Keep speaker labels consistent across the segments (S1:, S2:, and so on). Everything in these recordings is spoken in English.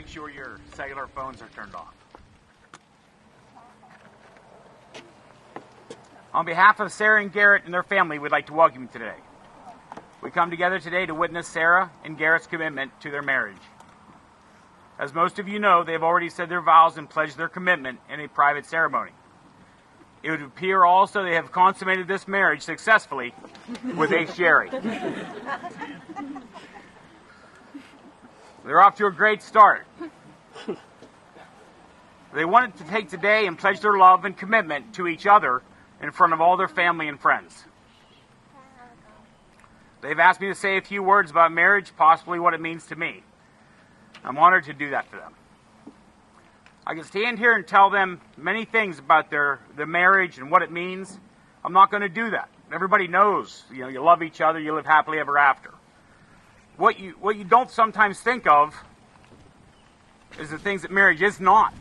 S1: make sure your cellular phones are turned off. On behalf of Sara and Garrett and their family, we'd like to welcome you today. We come together today to witness Sara and Garrett's commitment to their marriage. As most of you know, they have already said their vows and pledged their commitment in a private ceremony. It would appear also they have consummated this marriage successfully with a sherry. They're off to a great start. They wanted to take today and pledge their love and commitment to each other in front of all their family and friends. They've asked me to say a few words about marriage, possibly what it means to me. I'm honored to do that for them. I can stand here and tell them many things about their marriage and what it means. I'm not going to do that. Everybody knows, you love each other, you live happily ever after. What you don't sometimes think of is the things that marriage is not.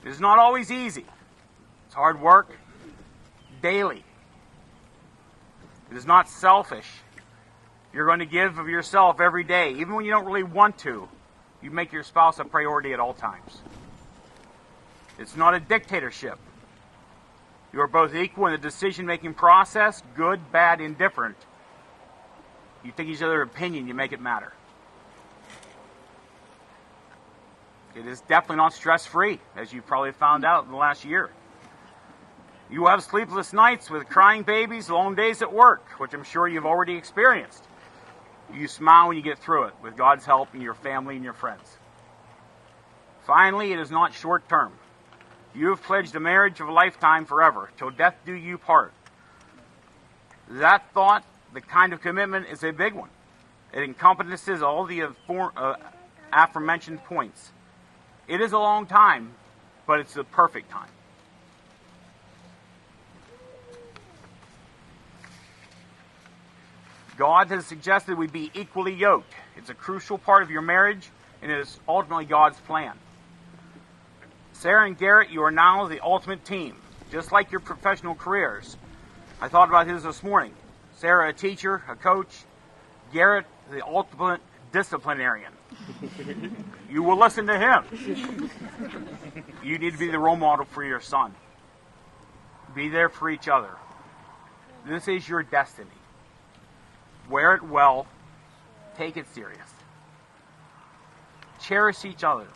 S1: It is not always easy. It's hard work, daily. It is not selfish. You're going to give of yourself every day, even when you don't really want to. You make your spouse a priority at all times. It's not a dictatorship. You are both equal in the decision-making process, good, bad, indifferent. You take each other's opinion, you make it matter. It is definitely not stress-free, as you've probably found out in the last year. You will have sleepless nights with crying babies, long days at work, which I'm sure you've already experienced. You smile when you get through it, with God's help and your family and your friends. Finally, it is not short-term. You have pledged a marriage of a lifetime forever, till death do you part. That thought, the kind of commitment, is a big one. It encompasses all the aforementioned points. It is a long time, but it's the perfect time. God has suggested we be equally yoked. It's a crucial part of your marriage, and it is ultimately God's plan. Sara and Garrett, you are now the ultimate team, just like your professional careers. I thought about this morning. Sara, a teacher, a coach. Garrett, the ultimate disciplinarian. You will listen to him. You need to be the role model for your son. Be there for each other. This is your destiny. Wear it well. Take it serious. Cherish each other.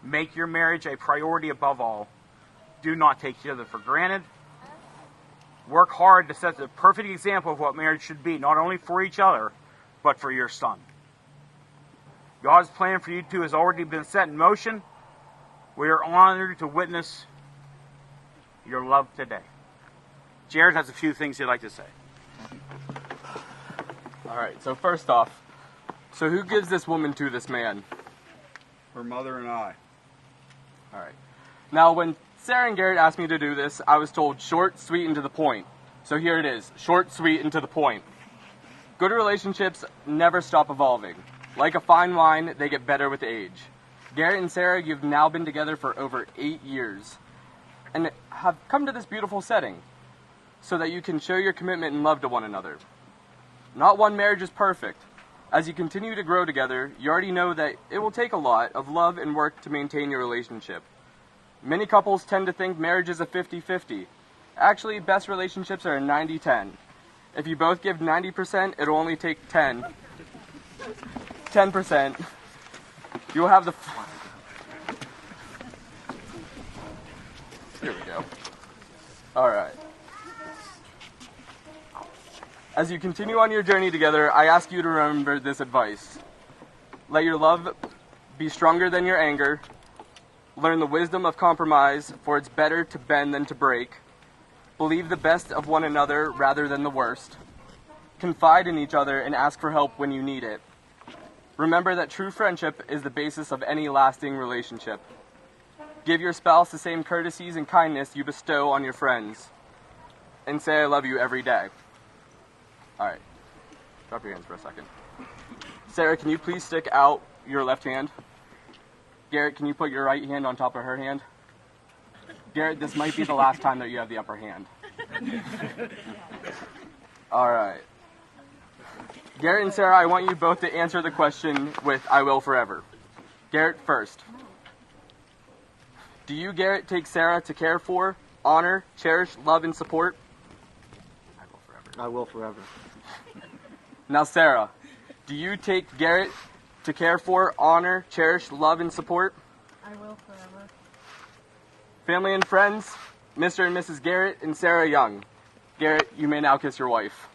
S1: Make your marriage a priority above all. Do not take each other for granted. Work hard to set the perfect example of what marriage should be, not only for each other, but for your son. God's plan for you two has already been set in motion. We are honored to witness your love today. Jared has a few things he'd like to say.
S2: All right, so first off, so who gives this woman to this man?
S3: Her mother and I.
S2: All right. Now, when Sara and Garrett asked me to do this, I was told short, sweet, and to the point. So here it is, short, sweet, and to the point. Good relationships never stop evolving. Like a fine wine, they get better with age. Garrett and Sara, you've now been together for over 8 years and have come to this beautiful setting so that you can show your commitment and love to one another. Not one marriage is perfect. As you continue to grow together, you already know that it will take a lot of love and work to maintain your relationship. Many couples tend to think marriage is a 50-50. Actually, best relationships are a 90-10. If you both give 90%, it'll only take 10%. You will have the... Here we go. All right. As you continue on your journey together, I ask you to remember this advice. Let your love be stronger than your anger. Learn the wisdom of compromise, for it's better to bend than to break. Believe the best of one another rather than the worst. Confide in each other and ask for help when you need it. Remember that true friendship is the basis of any lasting relationship. Give your spouse the same courtesies and kindness you bestow on your friends. And say I love you every day. All right, drop your hands for a second. Sara, can you please stick out your left hand? Garrett, can you put your right hand on top of her hand? Garrett, this might be the last time that you have the upper hand. All right. Garrett and Sarah, I want you both to answer the question with "I will forever." Garrett first. Do you, Garrett, take Sarah to care for, honor, cherish, love, and support?
S1: I will forever.
S4: I will forever.
S2: Now, Sarah, do you take Garrett to care for, honor, cherish, love, and support?
S5: I will forever.
S2: Family and friends, Mr. and Mrs. Garrett and Sarah Young. Garrett, you may now kiss your wife.